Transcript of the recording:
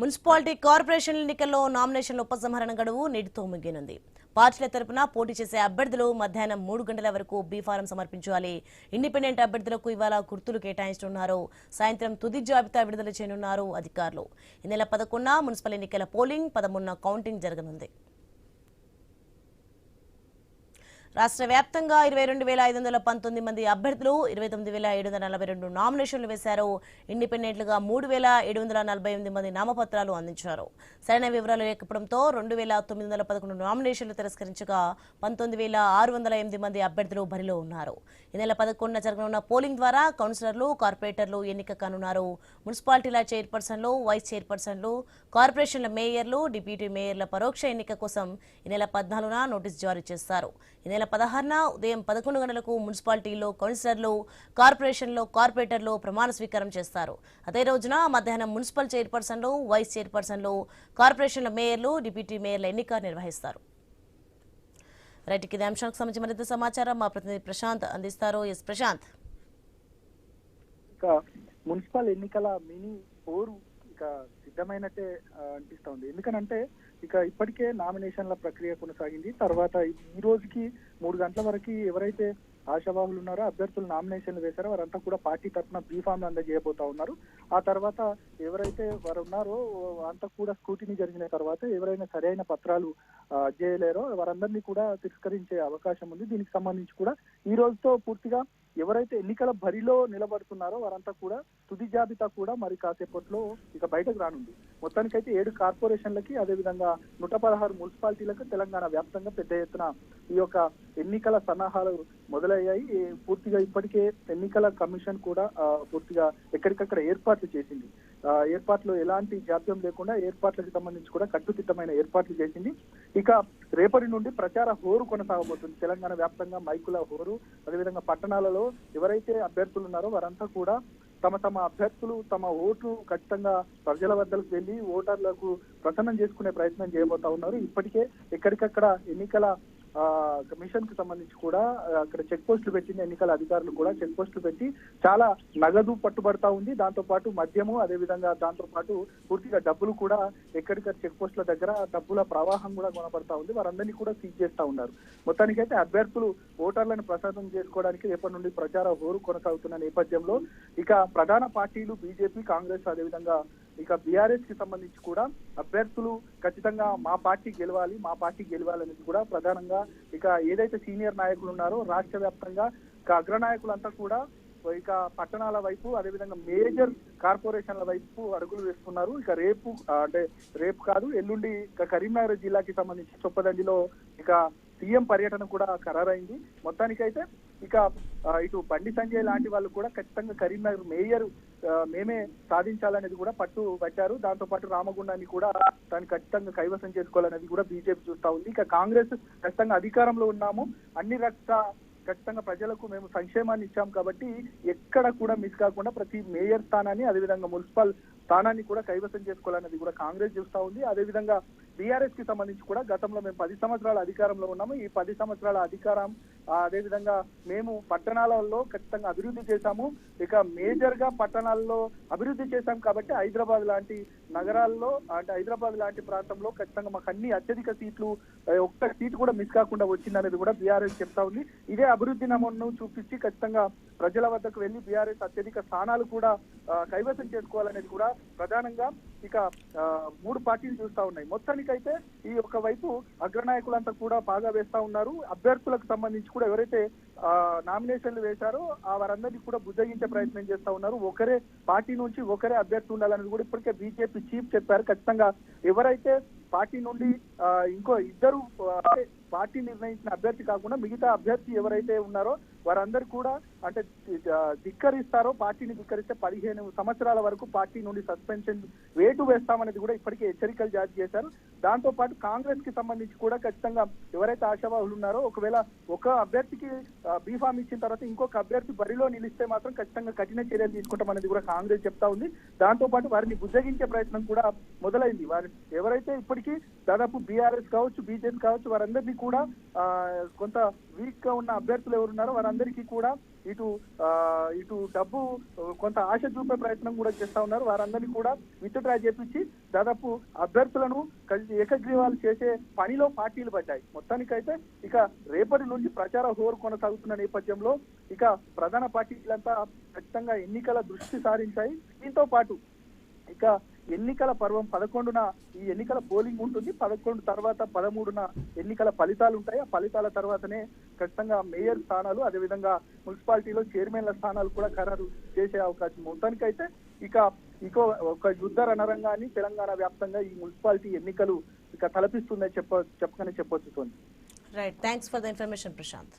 Municipality corporation ఎన్నికల్లో నామినేషన్ల ఉపసంహరణ గడువు నేటితో ముగియనుంది. పార్టీల తరపున పోటీ చేసే అభ్యర్థులు మధ్యాహ్నం 3 గంటల వరకు బీ ఫారం సమర్పించాలి. ఇండిపెండెంట్ అభ్యర్థులకు ఇవాళ గుర్తులు కేటాయించనున్నారు. సాయంత్రం తుది జాబితా విడుదల చేయనున్నారు అధికారులు. ఈ నెల 11న మున్సిపల్ ఎన్నికల పోలింగ్, 13న కౌంటింగ్ జరగనుంది. రాష్ట్ర వ్యాప్తంగా 22,519 మంది అభ్యర్థులు 29,742 నామినేషన్లు వేశారు. ఇండిపెండెంట్లుగా 3,748 మంది నామపత్రాలు అందించారు. సరైన వివరాలు లేకపోవడంతో 2,911 నామినేషన్లు తిరస్కరించగా 19,608 మంది అభ్యర్థులు బరిలో ఉన్నారు. ఈ నెల 11న జరగనున్న పోలింగ్ ద్వారా కౌన్సిలర్లు, కార్పొరేటర్లు ఎన్నిక కానున్నారు. మున్సిపాలిటీల చైర్పర్సన్లు, వైస్ చైర్పర్సన్లు, కార్పొరేషన్ల మేయర్లు, డిప్యూటీ మేయర్ల పరోక్ష ఎన్నిక కోసం ఈ నెల 14న నోటీసు జారీ చేస్తారు. ఈ నెల 16న ఉదయం 11 గంటలకు మున్సిపాలిటీలో కౌన్సిలర్లు, కార్పొరేషన్లో కార్పొరేటర్లు ప్రమాణ స్వీకారం చేస్తారు. అదే రోజున మధ్యాహ్నం మున్సిపల్ చైర్పర్సన్లు, వైస్ చైర్పర్సన్లు, కార్పొరేషన్ల మేయర్లు, డిప్యూటీ మేయర్ల ఎన్నిక నిర్వహిస్తారు. రైట్, ఇదే అంశానికి సంబంధించి మరింత సమాచారం మా ప్రతినిధి ప్రశాంత్ అందిస్తారు. ఎస్ ప్రశాంత్. మున్సిపల్ ఎన్నికల మినీ పోరు సిద్ధమైనట్టే అనిపిస్తోంది. ఎందుకనంటే ఇప్పటికే నామినేషన్ల ప్రక్రియ కొనసాగింది. తర్వాత ఈ రోజుకి 3 గంటల వరకు ఎవరైతే ఆశావాహులు ఉన్నారో, అభ్యర్థులు నామినేషన్లు వేశారో వారంతా కూడా పార్టీ తరఫున బీ ఫామ్ అందజేయబోతా ఉన్నారు. ఆ తర్వాత ఎవరైతే వారు ఉన్నారో అంతా కూడా స్క్రూటినీ జరిగిన తర్వాత ఎవరైనా సరైన పత్రాలు చేయలేరో వారందరినీ కూడా తిరస్కరించే అవకాశం ఉంది. దీనికి సంబంధించి కూడా ఈ రోజుతో పూర్తిగా ఎవరైతే ఎన్నికల బరిలో నిలబడుతున్నారో వారంతా కూడా తుది జాబితా కూడా మరి కాసేపట్లో బయటకు రానుంది. మొత్తానికైతే 7 కార్పొరేషన్లకి, అదేవిధంగా 116 మున్సిపాలిటీలకు తెలంగాణ వ్యాప్తంగా పెద్ద ఎత్తున ఈ యొక్క ఎన్నికల సన్నాహాలు మొదలయ్యాయి. పూర్తిగా ఇప్పటికే ఎన్నికల కమిషన్ కూడా పూర్తిగా ఎక్కడికక్కడ ఏర్పాట్లు చేసింది. ఏర్పాట్లు ఎలాంటి జాప్యం లేకుండా ఏర్పాట్లకు సంబంధించి కూడా కట్టుదిట్టమైన ఏర్పాట్లు చేసింది. రేపటి నుండి ప్రచార హోరు కొనసాగబోతుంది. తెలంగాణ వ్యాప్తంగా మైకుల హోరు, అదేవిధంగా పట్టణాలలో ఎవరైతే అభ్యర్థులు ఉన్నారో వారంతా కూడా తమ అభ్యర్థులు తమ ఓటు ఖచ్చితంగా ప్రజల వద్దకు వెళ్లి ఓటర్లకు ప్రసన్నం చేసుకునే ప్రయత్నం చేయబోతా ఉన్నారు. ఇప్పటికే ఎక్కడికక్కడ ఎన్నికల కమిషన్ కు సంబంధించి కూడా అక్కడ చెక్ పోస్టులు పెట్టిన ఎన్నికల అధికారులు కూడా చెక్ పోస్టులు పెట్టి చాలా నగదు పట్టుబడతా ఉంది. దాంతో పాటు మద్యము, అదేవిధంగా దాంతో పాటు పూర్తిగా డబ్బులు కూడా ఎక్కడికక్కడ చెక్ పోస్టుల దగ్గర డబ్బుల ప్రవాహం కూడా కొనపడతా ఉంది. వారందరినీ కూడా సీజ్ చేస్తా ఉన్నారు. మొత్తానికైతే అభ్యర్థులు ఓటర్లను ప్రసాదం చేసుకోవడానికి రేపటి నుండి ప్రచార హోరు కొనసాగుతున్న నేపథ్యంలో ప్రధాన పార్టీలు బీజేపీ, కాంగ్రెస్, అదేవిధంగా బీఆర్ఎస్ కి సంబంధించి కూడా అభ్యర్థులు ఖచ్చితంగా మా పార్టీ గెలవాలనేది కూడా ప్రధానంగా ఏదైతే సీనియర్ నాయకులు ఉన్నారో రాష్ట్ర వ్యాప్తంగా అగ్రనాయకులంతా కూడా పట్టణాల వైపు, అదేవిధంగా మేజర్ కార్పొరేషన్ల వైపు అడుగులు వేస్తున్నారు. రేపు కాదు ఎల్లుండి కరీంనగర్ జిల్లాకి సంబంధించి చొప్పదండిలో సీఎం పర్యటన కూడా ఖరారైంది. మొత్తానికైతే ఇటు బండి సంజయ్ లాంటి వాళ్ళు కూడా ఖచ్చితంగా కరీంనగర్ మేయర్ మేమే సాధించాలనేది కూడా పట్టు పట్టారు. దాంతో పాటు రామగుండాన్ని కూడా దాన్ని ఖచ్చితంగా కైవసం చేసుకోవాలనేది కూడా బీజేపీ చూస్తా ఉంది. కాంగ్రెస్ ఖచ్చితంగా అధికారంలో ఉన్నాము, అన్ని ఖచ్చితంగా ప్రజలకు మేము సంక్షేమాన్ని ఇచ్చాం కాబట్టి ఎక్కడ కూడా మిస్ కాకుండా ప్రతి మేయర్ స్థానాన్ని, అదేవిధంగా మున్సిపల్ స్థానాన్ని కూడా కైవసం చేసుకోవాలనేది కూడా కాంగ్రెస్ చూస్తా ఉంది. అదేవిధంగా బీఆర్ఎస్ కి సంబంధించి కూడా గతంలో మేము 10 సంవత్సరాల అధికారంలో ఉన్నాము. ఈ 10 సంవత్సరాల అధికారం అదేవిధంగా మేము పట్టణాలలో ఖచ్చితంగా అభివృద్ధి చేశాము. మేజర్ గా పట్టణాల్లో అభివృద్ధి చేశాం కాబట్టి హైదరాబాద్ లాంటి నగరాల్లో, హైదరాబాద్ లాంటి ప్రాంతంలో ఖచ్చితంగా మాకు అన్ని అత్యధిక సీట్లు, ఒక్క సీటు కూడా మిస్ కాకుండా వచ్చిందనేది కూడా బీఆర్ఎస్ చెప్తా ఉంది. ఇదే అభివృద్ధి నమూనాను చూపించి ఖచ్చితంగా ప్రజల వద్దకు వెళ్లి బీఆర్ఎస్ అత్యధిక స్థానాలు కూడా కైవసం చేసుకోవాలనేది కూడా ప్రధానంగా 3 పార్టీలు చూస్తా ఉన్నాయి. మొత్తానికైతే ఈ వైపు అగ్రనాయకులంతా కూడా బాగా వేస్తా ఉన్నారు. అభ్యర్థులకు సంబంధించి కూడా ఎవరైతే నామినేషన్లు వేశారో వారందరినీ కూడా బుజ్జగించే ప్రయత్నం చేస్తా ఉన్నారు. ఒకరే పార్టీ నుంచి ఒకరే అభ్యర్థి ఉండాలనేది కూడా ఇప్పటికే బీజేపీ చీఫ్ చెప్పారు. ఖచ్చితంగా ఎవరైతే పార్టీ నుండి ఇంకో ఇద్దరు పార్టీ నిర్ణయించిన అభ్యర్థి కాకుండా మిగతా అభ్యర్థి ఎవరైతే ఉన్నారో వారందరూ కూడా ధిక్కరిస్తారో, పార్టీని ధిక్కరిస్తే 15 సంవత్సరాల వరకు పార్టీ నుండి సస్పెన్షన్ వేటు వేస్తామనేది కూడా ఇప్పటికే హెచ్చరికలు జారీ చేశారు. దాంతో పాటు కాంగ్రెస్ కి సంబంధించి కూడా ఖచ్చితంగా ఎవరైతే ఆశావాహులు ఉన్నారో ఒకవేళ ఒక అభ్యర్థికి బీఫామ్ ఇచ్చిన తర్వాత ఇంకొక అభ్యర్థి బరిలో నిలిస్తే మాత్రం ఖచ్చితంగా కఠిన చర్యలు తీసుకుంటామనేది కూడా కాంగ్రెస్ చెప్తా ఉంది. దాంతో పాటు వారిని బుజ్జగించే ప్రయత్నం కూడా మొదలైంది. వారు ఎవరైతే ఇప్పటికీ దాదాపు బీఆర్ఎస్ కావచ్చు, బీజేపీ కావచ్చు, వారందరినీ కూడా కొంత వీక్ గా ఉన్న అభ్యర్థులు ఎవరున్నారో వారందరికీ కూడా ఇటు డబ్బు కొంత ఆశ చూపే ప్రయత్నం కూడా చేస్తా ఉన్నారు. వారందరినీ కూడా విత్డ్రా చేపించి దాదాపు అభ్యర్థులను ఏకగ్రీవాలు చేసే పనిలో పార్టీలు పడ్డాయి. మొత్తానికైతే ఇక రేపటి నుంచి ప్రచార హోరు కొనసాగుతున్న నేపథ్యంలో ఇక ప్రధాన పార్టీలంతా ఖచ్చితంగా ఎన్నికల దృష్టి సారించాయి. దీంతో పాటు ఇక ఎన్నికల పర్వం 11న ఈ ఎన్నికల పోలింగ్ ఉంటుంది. 11 తర్వాత 13న ఎన్నికల ఫలితాలు ఉంటాయి. ఆ ఫలితాల తర్వాతనే ఖచ్చితంగా మేయర్ స్థానాలు, అదేవిధంగా మున్సిపాలిటీలో చైర్మన్ల స్థానాలు కూడా ఖరారు చేసే అవకాశం. మొత్తానికైతే ఇక ఒక యుద్ధ రణరంగాన్ని తెలంగాణ వ్యాప్తంగా ఈ మున్సిపాలిటీ ఎన్నికలు ఇక తలపిస్తుందని చెప్పొచ్చు. Right, thanks for the information Prashanth.